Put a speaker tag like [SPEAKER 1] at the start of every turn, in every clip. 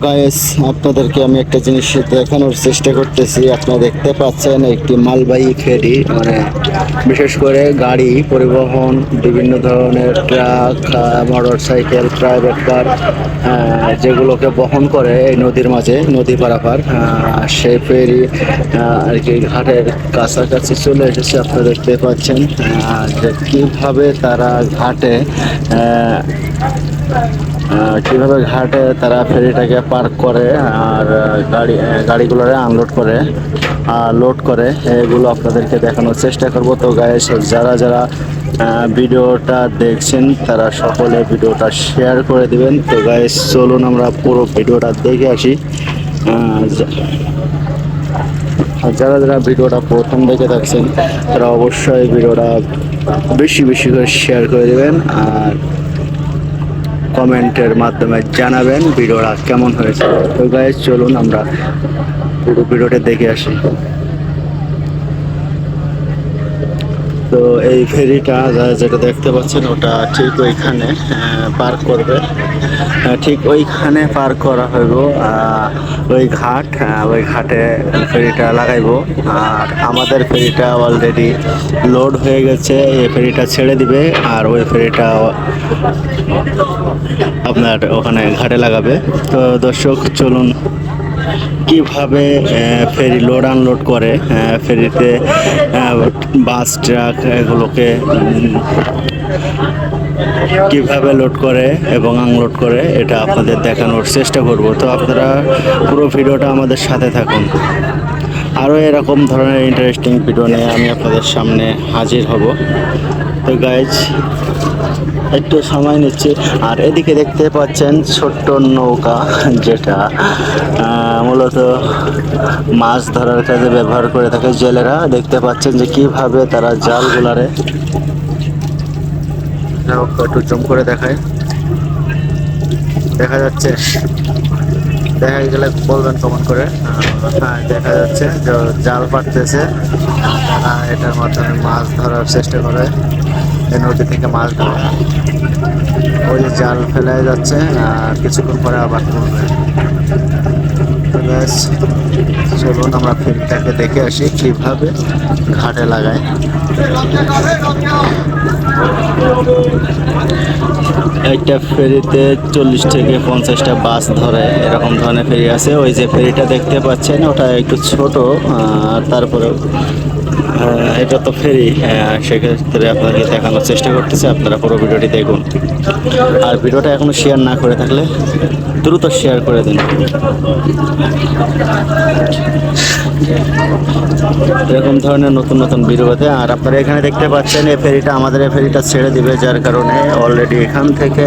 [SPEAKER 1] Guys, আপনাদেরকে আমি একটা জিনিস দেখানোর চেষ্টা করতেছি। আপনারা দেখতে পাচ্ছেন একটি মালবাহী ফেরি, মানে বিশেষ করে গাড়ি পরিবহন, বিভিন্ন ধরনের truck, motor cycle, private car, যেগুলোকে বহন করে এই নদীর মাঝে, নদী পারাপার, সেই ফেরি আর কি ঘাটের কাছাকাছি চলে এসেছে। আপনারা দেখতে পাচ্ছেন যে কিভাবে তারা ঘাটে কিভাবে ঘাটে তারা ফেরিটাকে পার্ক করে আর গাড়িগুলোরে আনলোড করে লোড করে, এগুলো আপনাদেরকে দেখানোর চেষ্টা করব। তো গাইস, যারা যারা ভিডিওটা দেখছেন তারা সকলে ভিডিওটা শেয়ার করে দিবেন। তো গাইস, চলুন আমরা পুরো ভিডিওটা দেখে আসি। যারা যারা ভিডিওটা প্রথম দেখে থাকছেন তারা অবশ্যই ভিডিওটা বেশি বেশি করে শেয়ার করে দেবেন আর কমেন্টের মাধ্যমে জানাবেন ভিডিওটা কেমন হয়েছে। তো গাইস, চলুন আমরা পুরো ভিডিওটা দেখে আসি। তো এই ফেরিটা যেটা দেখতে পাচ্ছেন ওটা ঠিক ওইখানে পার্ক করবে, ঠিক ওইখানে পার্ক করা হইব। ওই ঘাট, ওই ঘাটে ফেরিটা লাগাইব। আর আমাদের ফেরিটা অলরেডি লোড হয়ে গেছে, এই ফেরিটা ছেড়ে দিবে আর ওই ফেরিটা আপনার ওখানে ঘাটে লাগাবে। তো দর্শক, চলুন কিভাবে ফেরি লোড আনলোড করে, ফেরিতে বাস ট্রাক এগুলোকে কিভাবে লোড করে এবং আনলোড করে, এটা আপনাদের দেখানোর চেষ্টা করব। তো আপনারা পুরো ভিডিওটা আমাদের সাথে থাকুন। আরও এরকম ধরনের ইন্টারেস্টিং ভিডিও নিয়ে আমি আপনাদের সামনে হাজির হব। তো গাইজ, একটু সময় নিচ্ছি। আর এদিকে দেখতে পাচ্ছেন ছোট্ট নৌকা, যেটা মূলত মাছ ধরার কাজে ব্যবহার করে থাকে জেলেরা। দেখতে পাচ্ছেন যে কিভাবে তারা জালগুলারে, একটু জুম করে দেখায়, দেখা যাচ্ছে, দেখা গেলে বলবেন কমেন্ট করে। হ্যাঁ, দেখা যাচ্ছে যে জাল পাততেছে, তারা এটার মাধ্যমে মাছ ধরার চেষ্টা করে, এই নদী থেকে মাছ ধরে। ওই যে জাল ফেলে যাচ্ছে, কিছুক্ষণ পরে আবার তুলবে। তো ব্যাস, চলুন আমরা ফেরিটাকে দেখে আসি কিভাবে ঘাটে লাগায়। একটা ফেরিতে 40 থেকে 50টা বাস ধরে, এরকম ধরনের ফেরি আছে। ওই যে ফেরিটা দেখতে পাচ্ছেন ওটা একটু ছোট, তারপরে এটা তো ফেরি, সেক্ষেত্রে আপনাকে দেখানোর চেষ্টা করতেছি। আপনারা পুরো ভিডিওটি দেখুন আর ভিডিওটা এখনো শেয়ার না করে থাকলে দ্রুত শেয়ার করে দিন। এরকম ধরনের নতুন নতুন ভিডিওতে। আর আপনারা এখানে দেখতে পাচ্ছেন এই ফেরিটা, আমাদের এই ফেরিটা ছেড়ে দিবে, যার কারণে অলরেডি এখান থেকে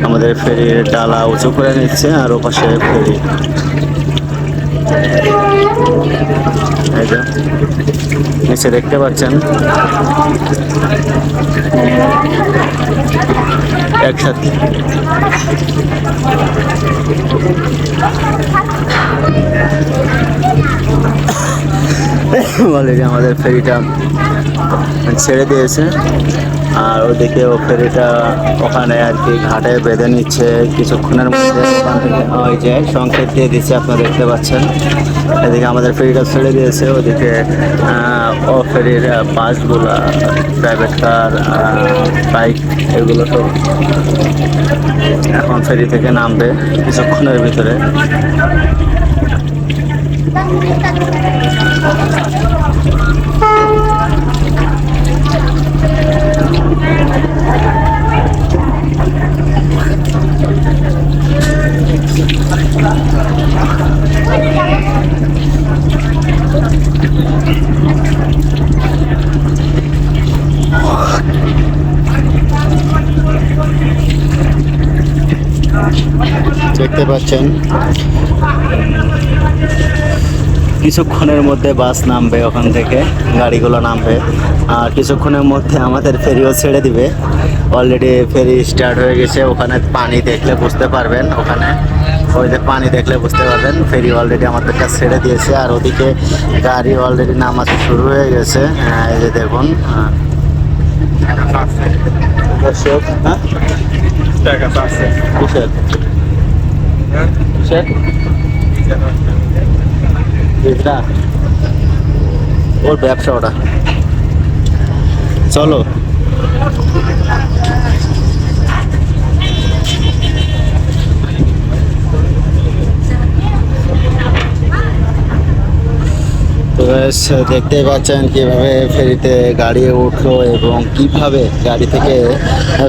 [SPEAKER 1] আমাদের ফেরির ডালা উঁচু করে নিচ্ছে। আর ওপাশে ফেরি, এই যে নিচে দেখতে পাচ্ছেন একসাথে। অলরেডি আমাদের ফেরিটা ছেড়ে দিয়েছে আর ওদিকে ও ফেরিটা ওখানে আর কি ঘাটে বেঁধে নিচ্ছে। কিছুক্ষণের মধ্যে ওখান থেকে ওই যে সংকেত দিয়ে দিচ্ছে, আপনারা দেখতে পাচ্ছেন। এদিকে আমাদের ফেরিটা ছেড়ে দিয়েছে, ওদিকে ও ফেরির বাসগুলা, প্রাইভেট কার, বাইক, এগুলো তো এখন ফেরি থেকে নামবে কিছুক্ষণের ভিতরে। দেখতে পাচ্ছেন কিছুক্ষণের মধ্যে বাস নামবে, ওখান থেকে গাড়িগুলো নামবে আর কিছুক্ষণের মধ্যে আমাদের ফেরিও ছেড়ে দিবে। অলরেডি ফেরি স্টার্ট হয়ে গেছে। ওখানে পানি দেখলে বুঝতে পারবেন, ওখানে ওই যে পানি দেখলে বুঝতে পারবেন ফেরি অলরেডি আমাদেরকে ছেড়ে দিয়েছে। আর ওদিকে গাড়ি অলরেডি নামাতে শুরু হয়ে গেছে। এই যে দেখুন দর্শক, কিসের কিসের এটা ওর ব্যবসা ওটা। চলো তো guys, দেখতেই পাচ্ছেন কিভাবে ফেরিতে গাড়ি উঠলো এবং কিভাবে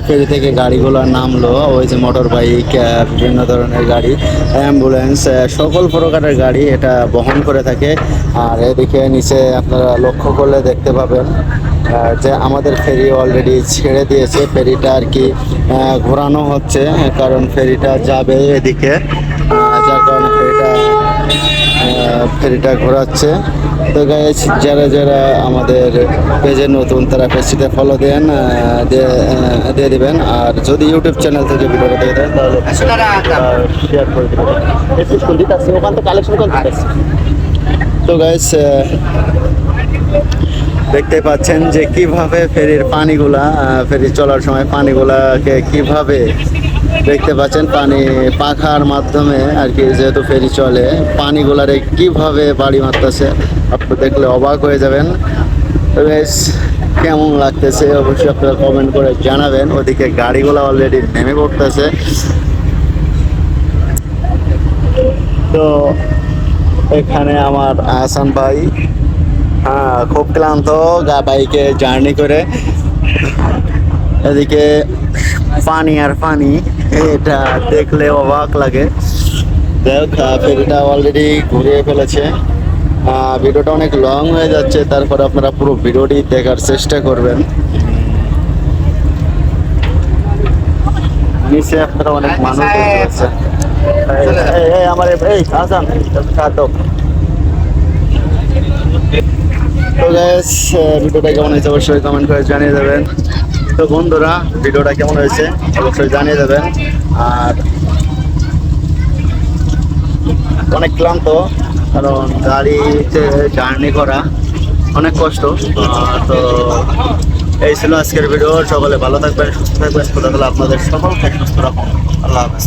[SPEAKER 1] ফেরি থেকে গাড়িগুলো নামলো। ওই যে মোটর বাইক, বিভিন্ন ধরনের গাড়ি, অ্যাম্বুলেন্স, সকল প্রকারের গাড়ি এটা বহন করে থাকে। আর এদিকে নিচে আপনারা লক্ষ্য করলে দেখতে পাবেন যে আমাদের ফেরি অলরেডি ছেড়ে দিয়েছে। ফেরিটা আর কি ঘোরানো হচ্ছে, কারণ ফেরিটা যাবে এদিকে, যার কারণে ফেরিটা ঘোরাচ্ছে। তো গাইস, যারা যারা আমাদের পেজে নতুন তারা পেজটিতে ফলো দেন, দিয়ে দিবেন। আর যদি ইউটিউব চ্যানেল থেকে ভিডিওটা দেখে দেন তাহলে শেয়ার করে দেবেন। ওখান থেকে কালেকশন করতে। তো গাইস, দেখতে পাচ্ছেন যে কিভাবে ফেরির পানিগুলা, ফেরি চলার সময় পানিগুলাকে কিভাবে দেখতে পাচ্ছেন, পানি পাখার মাধ্যমে আর কি, যেহেতু ফেরি চলে, পানিগুলারে কিভাবে বাড়ি মারতেছে আপনি দেখলে অবাক হয়ে যাবেন। বেশ কেমন লাগতেছে অবশ্যই আপনারা কমেন্ট করে জানাবেন। ওদিকে গাড়িগুলো অলরেডি নেমে পড়তেছে। তো এখানে আমার আহসান ভাই খুব ক্লান্ত বাইকে জার্নি করে। এদিকে পানি আর পানি, এটা দেখলে অবাক লাগে। যাই হোক, ফেরিটা অলরেডি ঘুরিয়ে ফেলেছে। ভিডিওটা অনেক লং হয়ে যাচ্ছে, তারপরে আপনারা পুরো ভিডিওটি দেখার চেষ্টা করবেন। নিচে আপনারা অনেক মানুষ দেখতে পাচ্ছেন। আমার এই আসান তো গাইস, ভিডিওটা কেমন হয়েছে অবশ্যই কমেন্ট করে জানিয়ে দেবেন। তো বন্ধুরা, ভিডিওটা কেমন হয়েছে অবশ্যই জানিয়ে দেবেন। আর অনেক ক্লান্ত, কারণ গাড়িতে জার্নি করা অনেক কষ্ট। তো এই ছিল আজকের ভিডিও। সকলে ভালো থাকবেন, সুস্থ থাকবেন। খোদা তাআলা আপনাদের সকলকে সুস্থ রাখুন। আল্লাহ হাফেজ।